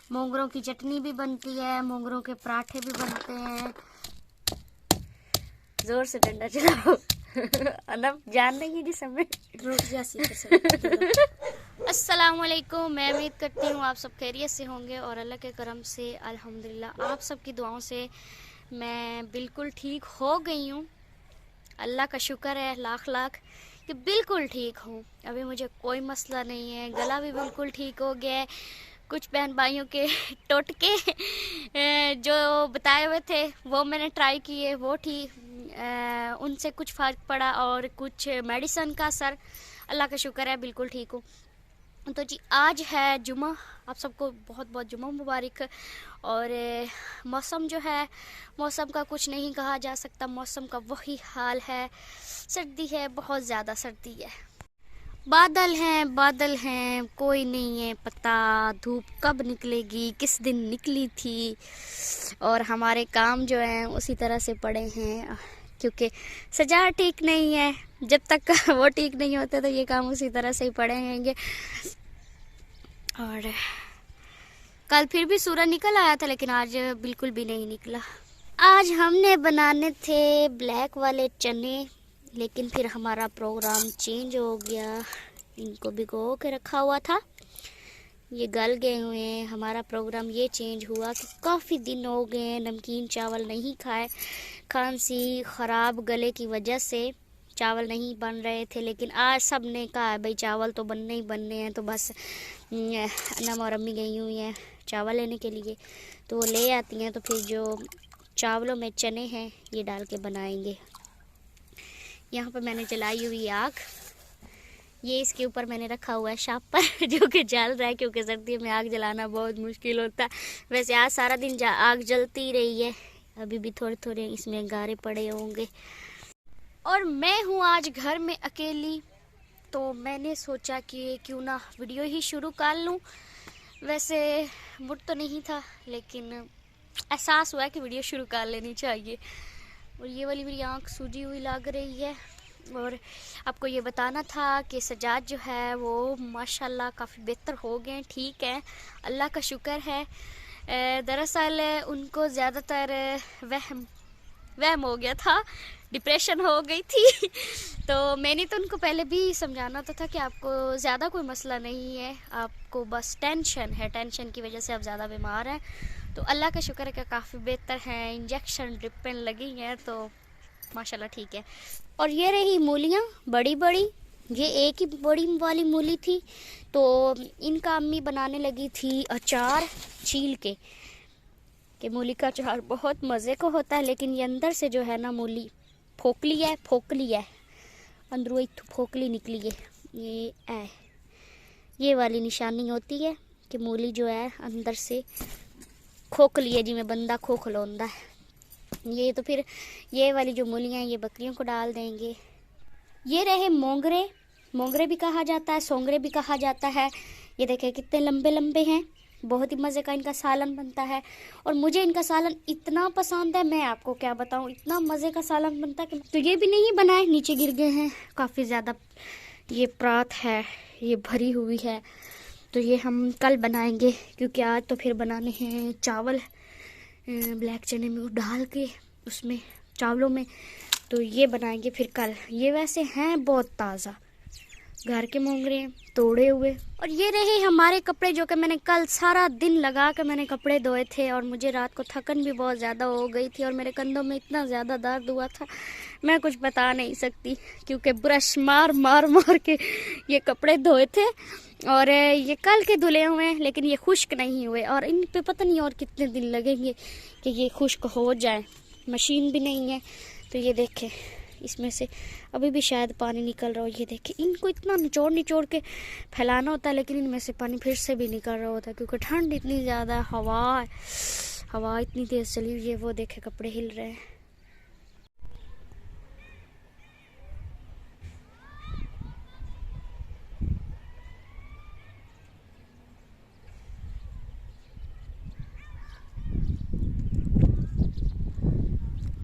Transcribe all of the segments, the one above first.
मोंगरों की चटनी भी बनती है, मोंगरों के पराठे भी बनते हैं। जोर से डंडा चलाओ। अनब जान रही है समय अस्सलाम वालेकुम। मैं उम्मीद करती हूँ आप सब खैरियत से होंगे और अल्लाह के करम से अल्हम्दुलिल्लाह आप सबकी दुआओं से मैं बिल्कुल ठीक हो गई हूँ। अल्लाह का शुक्र है लाख लाख कि बिल्कुल ठीक हूँ। अभी मुझे कोई मसला नहीं है, गला भी बिल्कुल ठीक हो गया है। कुछ बहन भाइयों के टोटके जो बताए हुए थे वो मैंने ट्राई किए, वो ठीक उनसे कुछ फ़र्क पड़ा और कुछ मेडिसिन का असर, अल्लाह का शुक्र है बिल्कुल ठीक हूँ। तो जी आज है जुमा, आप सबको बहुत बहुत जुमा मुबारक। और मौसम जो है, मौसम का कुछ नहीं कहा जा सकता, मौसम का वही हाल है, सर्दी है, बहुत ज़्यादा सर्दी है। बादल हैं, कोई नहीं है पता धूप कब निकलेगी, किस दिन निकली थी। और हमारे काम जो हैं उसी तरह से पड़े हैं क्योंकि सजा ठीक नहीं है। जब तक वो ठीक नहीं होते तो ये काम उसी तरह से ही पड़े रहेंगे। और कल फिर भी सूरज निकल आया था लेकिन आज बिल्कुल भी नहीं निकला। आज हमने बनाने थे ब्लैक वाले चने, लेकिन फिर हमारा प्रोग्राम चेंज हो गया। इनको भिगो के रखा हुआ था, ये गल गए हुए हैं। हमारा प्रोग्राम ये चेंज हुआ कि काफ़ी दिन हो गए नमकीन चावल नहीं खाए, खांसी ख़राब गले की वजह से चावल नहीं बन रहे थे। लेकिन आज सब ने कहा भाई चावल तो बनने ही बनने हैं, तो बस अनम और अम्मी गई हुई हैं चावल लेने के लिए, तो वो ले आती हैं। तो फिर जो चावलों में चने हैं ये डाल के बनाएंगे। यहाँ पर मैंने जलाई हुई आग, ये इसके ऊपर मैंने रखा हुआ है शापर जो कि जल रहा है क्योंकि सर्दियों में आग जलाना बहुत मुश्किल होता है। वैसे आज सारा दिन आग जलती रही है, अभी भी थोड़े थोड़े इसमें गारे पड़े होंगे। और मैं हूँ आज घर में अकेली, तो मैंने सोचा कि क्यों ना वीडियो ही शुरू कर लूँ। वैसे मूड तो नहीं था लेकिन एहसास हुआ कि वीडियो शुरू कर लेनी चाहिए। और ये वाली मेरी आँख सूजी हुई लग रही है। और आपको ये बताना था कि सजाद जो है वो माशाल्लाह काफ़ी बेहतर हो गए, ठीक है, अल्लाह का शुक्र है। दरअसल उनको ज़्यादातर वहम हो गया था, डिप्रेशन हो गई थी। तो मैंने तो उनको पहले भी समझाना तो था कि आपको ज़्यादा कोई मसला नहीं है, आपको बस टेंशन है, टेंशन की वजह से आप ज़्यादा बीमार हैं। तो अल्लाह का शुक्र है कि काफ़ी बेहतर हैं, इंजेक्शन ड्रिपें लगी हैं तो माशाल्लाह ठीक है। और ये रही मूलियाँ बड़ी बड़ी, ये एक ही बड़ी वाली मूली थी, तो इनका अम्मी बनाने लगी थी अचार छील के मूली का अचार बहुत मज़े का होता है। लेकिन ये अंदर से जो है ना मूली फोकली है, अंदरूं फोकली निकली है। ये वाली निशानी होती है कि मूली जो है अंदर से खोखली है, जिमें बंदा खोखलोंदा है। ये तो फिर ये वाली जो मूलियाँ हैं ये बकरियों को डाल देंगे। ये रहे मोंगरे भी कहा जाता है, सोंगरे भी कहा जाता है। ये देखें कितने लंबे लंबे हैं, बहुत ही मज़े का इनका सालन बनता है। और मुझे इनका सालन इतना पसंद है, मैं आपको क्या बताऊं, इतना मज़े का सालन बनता है कि तो ये भी नहीं बनाए, नीचे गिर गए हैं काफ़ी ज़्यादा। ये परात है, ये भरी हुई है, तो ये हम कल बनाएंगे क्योंकि आज तो फिर बनाने हैं चावल ब्लैक चने में डाल के उसमें चावलों में, तो ये बनाएंगे फिर कल। ये वैसे हैं बहुत ताज़ा घर के मोंगरे तोड़े हुए। और ये रहे हमारे कपड़े जो कि मैंने कल सारा दिन लगा के मैंने कपड़े धोए थे। और मुझे रात को थकन भी बहुत ज़्यादा हो गई थी और मेरे कंधों में इतना ज़्यादा दर्द हुआ था मैं कुछ बता नहीं सकती, क्योंकि ब्रश मार के ये कपड़े धोए थे। और ये कल के धुले हुए हैं लेकिन ये खुश्क नहीं हुए, और इन पे पता नहीं और कितने दिन लगेंगे कि ये खुश्क हो जाए। मशीन भी नहीं है, तो ये देखें इसमें से अभी भी शायद पानी निकल रहा हो। ये देखें, इनको इतना निचोड़ के फैलाना होता है लेकिन इनमें से पानी फिर से भी निकल रहा होता है क्योंकि ठंड इतनी ज़्यादा, हवा इतनी तेज़ चली हुई है। वो देखें कपड़े हिल रहे हैं।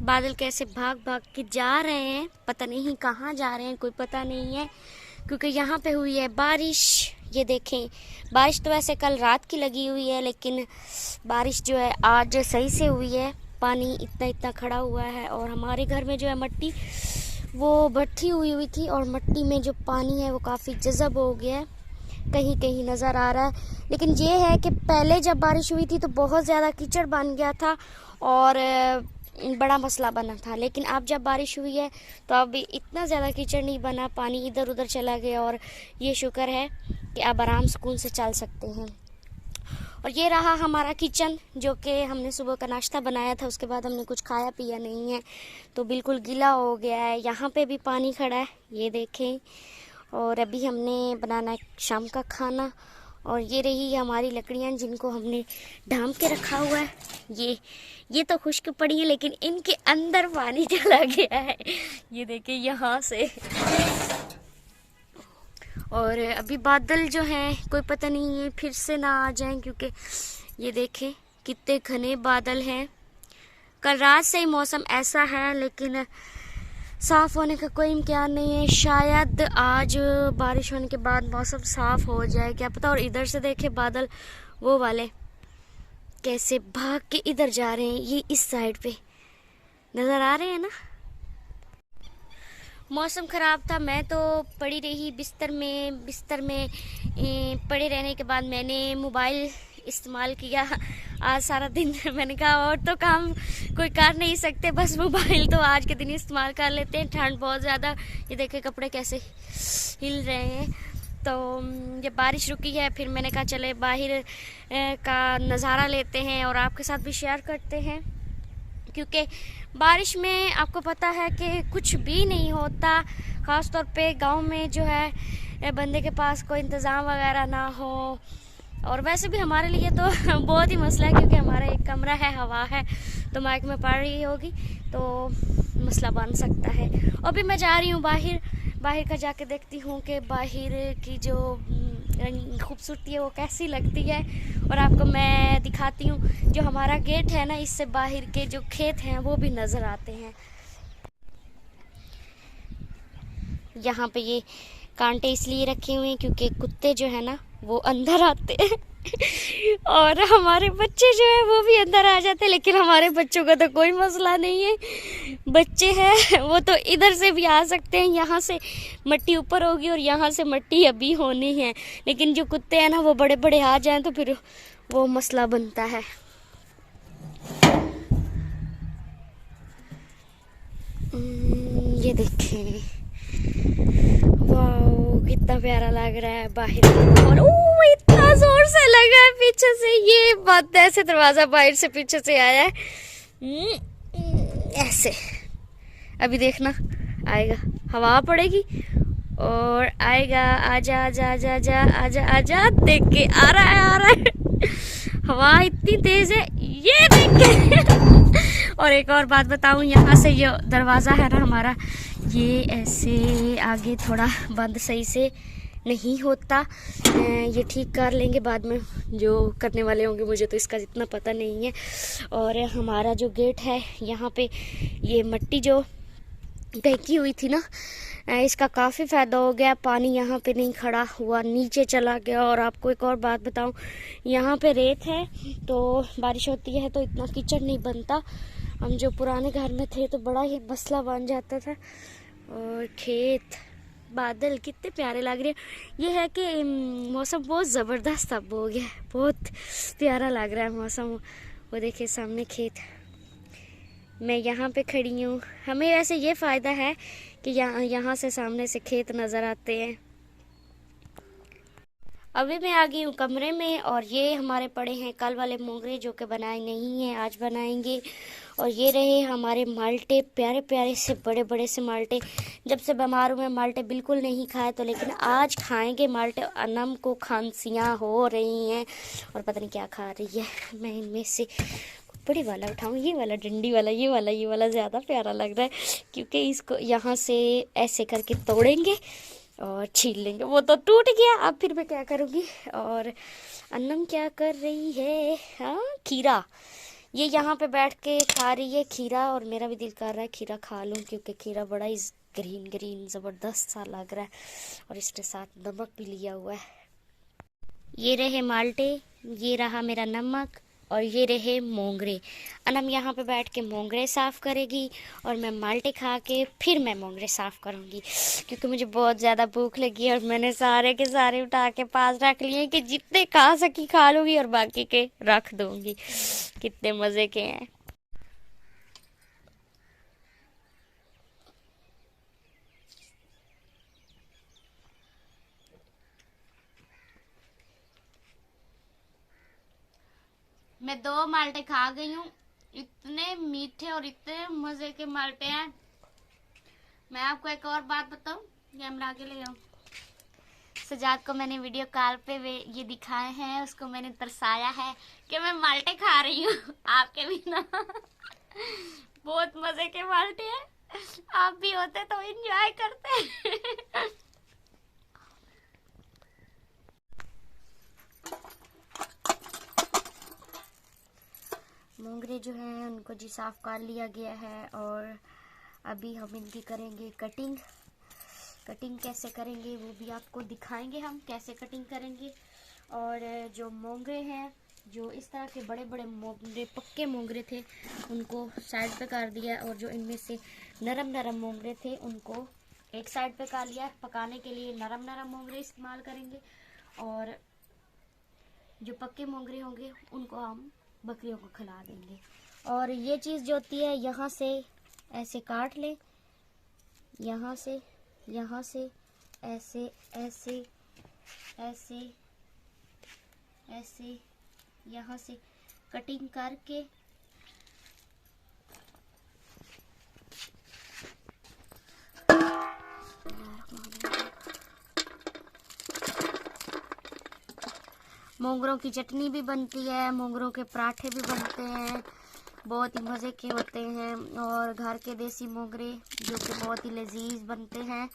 बादल कैसे भाग के जा रहे हैं, पता नहीं कहाँ जा रहे हैं, कोई पता नहीं है क्योंकि यहाँ पे हुई है बारिश। ये देखें, बारिश तो वैसे कल रात की लगी हुई है, लेकिन बारिश जो है आज सही से हुई है। पानी इतना इतना खड़ा हुआ है और हमारे घर में जो है मिट्टी वो भट्ठी हुई थी और मिट्टी में जो पानी है वो काफ़ी जज़ब हो गया है, कहीं कहीं नज़र आ रहा है। लेकिन ये है कि पहले जब बारिश हुई थी तो बहुत ज़्यादा कीचड़ बन गया था और बड़ा मसला बना था, लेकिन अब जब बारिश हुई है तो अब इतना ज़्यादा कीचड़ नहीं बना, पानी इधर उधर चला गया और ये शुक्र है कि अब आराम सुकून से चल सकते हैं। और ये रहा हमारा किचन, जो कि हमने सुबह का नाश्ता बनाया था, उसके बाद हमने कुछ खाया पिया नहीं है तो बिल्कुल गीला हो गया है। यहाँ पे भी पानी खड़ा है, ये देखें। और अभी हमने बनाना है शाम का खाना। और ये रही हमारी लकड़ियाँ जिनको हमने ढांप के रखा हुआ है। ये तो खुश्क पड़ी है, लेकिन इनके अंदर पानी चला गया है, ये देखिए यहाँ से। और अभी बादल जो हैं कोई पता नहीं है फिर से ना आ जाएं, क्योंकि ये देखें कितने घने बादल हैं। कल रात से ही मौसम ऐसा है, लेकिन साफ़ होने का कोई इम्कान नहीं है। शायद आज बारिश होने के बाद मौसम साफ़ हो जाए, क्या पता। और इधर से देखे बादल वो वाले कैसे भाग के इधर जा रहे हैं, ये इस साइड पे नज़र आ रहे हैं ना। मौसम ख़राब था, मैं तो पड़ी रही बिस्तर में पड़े रहने के बाद मैंने मोबाइल इस्तेमाल किया आज सारा दिन। मैंने कहा और तो काम कोई कर नहीं सकते, बस मोबाइल तो आज के दिन इस्तेमाल कर लेते हैं। ठंड बहुत ज़्यादा, ये देखे कपड़े कैसे हिल रहे हैं। तो जब बारिश रुकी है फिर मैंने कहा चले बाहर का नज़ारा लेते हैं और आपके साथ भी शेयर करते हैं, क्योंकि बारिश में आपको पता है कि कुछ भी नहीं होता, ख़ास तौर पे गांव में जो है बंदे के पास कोई इंतज़ाम वगैरह ना हो। और वैसे भी हमारे लिए तो बहुत ही मसला है, क्योंकि हमारा एक कमरा है, हवा है, तो माइक में पड़ रही होगी तो मसला बन सकता है। अभी मैं जा रही हूँ बाहर का जाके देखती हूँ कि बाहर की जो खूबसूरती है वो कैसी लगती है। और आपको मैं दिखाती हूँ जो हमारा गेट है ना, इससे बाहर के जो खेत हैं वो भी नज़र आते हैं। यहाँ पे ये कांटे इसलिए रखे हुए हैं क्योंकि कुत्ते जो है ना वो अंदर आते हैं और हमारे बच्चे जो है वो भी अंदर आ जाते हैं, लेकिन हमारे बच्चों का तो कोई मसला नहीं है। बच्चे हैं वो तो इधर से भी आ सकते हैं, यहाँ से मिट्टी ऊपर होगी और यहाँ से मिट्टी अभी होनी है, लेकिन जो कुत्ते हैं ना वो बड़े बड़े आ जाएं तो फिर वो मसला बनता है। ये देखें, वाह कितना प्यारा लग रहा है बाहर। और इतना जोर से लगा है पीछे से, ये बात ऐसे दरवाजा बाहर से पीछे से आया है ऐसे। अभी देखना आएगा, हवा पड़ेगी और आएगा। आजा आजा आजा आजा आजा आजा, देख के आ रहा है हवा इतनी तेज है, ये देख के। और एक और बात बताऊं, यहाँ से ये दरवाज़ा है ना हमारा, ये ऐसे आगे थोड़ा बंद सही से नहीं होता, ये ठीक कर लेंगे बाद में जो करने वाले होंगे, मुझे तो इसका इतना पता नहीं है। और हमारा जो गेट है यहाँ पे ये मिट्टी जो फेंकी हुई थी ना, इसका काफ़ी फ़ायदा हो गया। पानी यहाँ पे नहीं खड़ा हुआ, नीचे चला गया। और आपको एक और बात बताऊं, यहाँ पे रेत है तो बारिश होती है तो इतना कीचड़ नहीं बनता। हम जो पुराने घर में थे तो बड़ा ही मसला बन जाता था। और खेत, बादल कितने प्यारे लग रहे हैं। ये है कि मौसम बहुत ज़बरदस्त अब हो गया, बहुत प्यारा लग रहा है मौसम। वो देखिए सामने खेत, मैं यहाँ पे खड़ी हूँ। हमें वैसे ये फ़ायदा है कि यहाँ से सामने से खेत नज़र आते हैं। अभी मैं आ गई हूँ कमरे में और ये हमारे पड़े हैं कल वाले मोगरे जो कि बनाए नहीं हैं, आज बनाएंगे। और ये रहे हमारे माल्टे, प्यारे प्यारे से बड़े बड़े से माल्टे। जब से बीमार हुए माल्टे बिल्कुल नहीं खाए, तो लेकिन आज खाएंगे माल्टे। अनम को खांसियाँ हो रही हैं और पता नहीं क्या खा रही है। मैं इनमें से बड़ी वाला उठाऊँ, ये वाला डंडी वाला, ये वाला ज़्यादा प्यारा लग रहा है, क्योंकि इसको यहाँ से ऐसे करके तोड़ेंगे और छील लेंगे। वो तो टूट गया, अब फिर मैं क्या करूँगी। और अन्नम क्या कर रही है, हाँ खीरा, ये यहाँ पे बैठ के खा रही है खीरा। और मेरा भी दिल कर रहा है खीरा खा लूँ, क्योंकि खीरा बड़ा ही ग्रीन ग्रीन ज़बरदस्त सा लग रहा है और इसके साथ नमक भी लिया हुआ है। ये रहे माल्टे, ये रहा मेरा नमक और ये रहे मोंगरे। अनम यहाँ पे बैठ के मोंगरे साफ़ करेगी और मैं माल्टे खा के फिर मैं मोंगरे साफ़ करूँगी, क्योंकि मुझे बहुत ज़्यादा भूख लगी है और मैंने सारे के सारे उठा के पास रख लिए कि जितने खा सकी खा लूँगी और बाकी के रख दूँगी। कितने मज़े के हैं। मैं 2 माल्टे खा गई हूँ। इतने मीठे और इतने मज़े के माल्टे हैं। मैं आपको एक और बात बताऊँ, कैमरा आगे ले आओ। सजाद को मैंने वीडियो कॉल पे ये दिखाए हैं, उसको मैंने दर्शाया है कि मैं माल्टे खा रही हूँ आपके बिना। बहुत मज़े के माल्टे हैं, आप भी होते तो एंजॉय करते। मोंगरे जो हैं उनको जी साफ कर लिया गया है और अभी हम इनकी करेंगे कटिंग। कटिंग कैसे करेंगे वो भी आपको दिखाएंगे, हम कैसे कटिंग करेंगे। और जो मोंगरे हैं, जो इस तरह के बड़े बड़े मोंगरे, पक्के मोंगरे थे, उनको साइड पे कर दिया और जो इनमें से नरम नरम मोंगरे थे उनको एक साइड पे कर लिया। पकाने के लिए नरम नरम मोंगरे इस्तेमाल करेंगे और जो पक्के मोंगरे होंगे उनको हम बकरियों को खिला देंगे। और ये चीज़ जो होती है, यहाँ से ऐसे काट लें, यहाँ से ऐसे ऐसे ऐसे ऐसे यहाँ से कटिंग करके मोंगरों की चटनी भी बनती है, मोंगरों के पराठे भी बनते हैं, बहुत ही मज़े के होते हैं। और घर के देसी मोंगरे जो कि बहुत ही लजीज बनते हैं।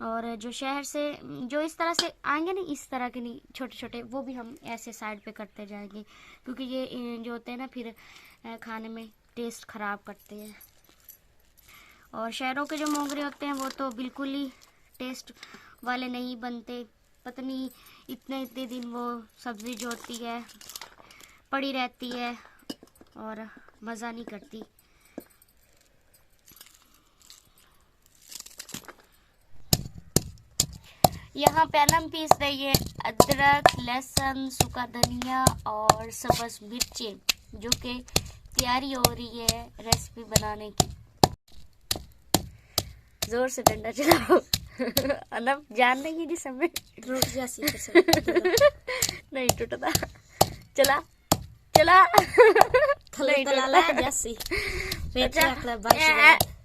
और जो शहर से जो इस तरह से आएंगे नहीं, इस तरह के नहीं, छोटे छोटे, वो भी हम ऐसे साइड पे करते जाएंगे, क्योंकि ये जो होते हैं ना फिर खाने में टेस्ट ख़राब करते हैं। और शहरों के जो मोंगरे होते हैं वो तो बिल्कुल ही टेस्ट वाले नहीं बनते। पता नहीं इतने इतने दिन वो सब्ज़ी जो होती है पड़ी रहती है और मज़ा नहीं करती। यहाँ पे हम पीस रही है अदरक, लहसुन, सूखा धनिया और सब्ज़ मिर्चें, जो कि तैयारी हो रही है रेसिपी बनाने की। जोर से डंडा चलाओ। अनब जान नहीं जिस समय टूट जासी नहीं टूटता। चला चला थले तलाला जासी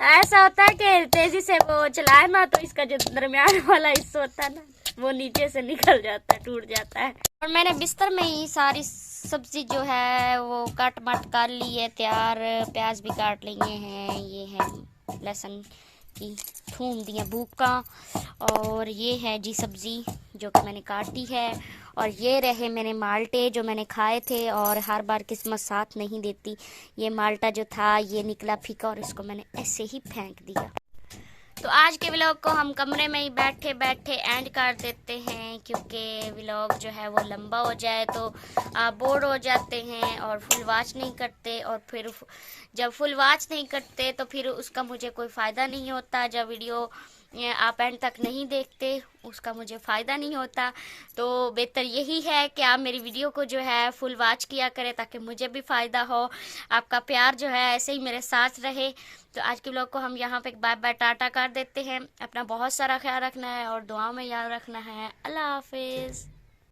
ऐसा होता है कि तेजी से वो चलाए ना तो इसका जो दरमियान वाला हिस्सा होता है ना वो नीचे से निकल जाता है, टूट जाता है। और मैंने बिस्तर में ही सारी सब्जी जो है वो काट माट कर ली है तैयार। प्याज भी काट लिए हैं, ये है लहसुन की थूम दिया भूका, और ये है जी सब्ज़ी जो कि मैंने काटी है। और ये रहे मेरे माल्टे जो मैंने खाए थे, और हर बार किस्मत साथ नहीं देती। ये माल्टा जो था ये निकला फीका और इसको मैंने ऐसे ही फेंक दिया। तो आज के व्लॉग को हम कमरे में ही बैठे बैठे एंड कर देते हैं, क्योंकि व्लॉग जो है वो लंबा हो जाए तो आप बोर हो जाते हैं और फुल वॉच नहीं करते। और फिर जब फुल वॉच नहीं करते तो फिर उसका मुझे कोई फ़ायदा नहीं होता। जब वीडियो आप एंड तक नहीं देखते उसका मुझे फ़ायदा नहीं होता। तो बेहतर यही है कि आप मेरी वीडियो को जो है फुल वॉच किया करें, ताकि मुझे भी फ़ायदा हो, आपका प्यार जो है ऐसे ही मेरे साथ रहे। तो आज के व्लॉग को हम यहाँ पे बाय बाय टाटा कर देते हैं। अपना बहुत सारा ख्याल रखना है और दुआ में याद रखना है। अल्लाह हाफिज़।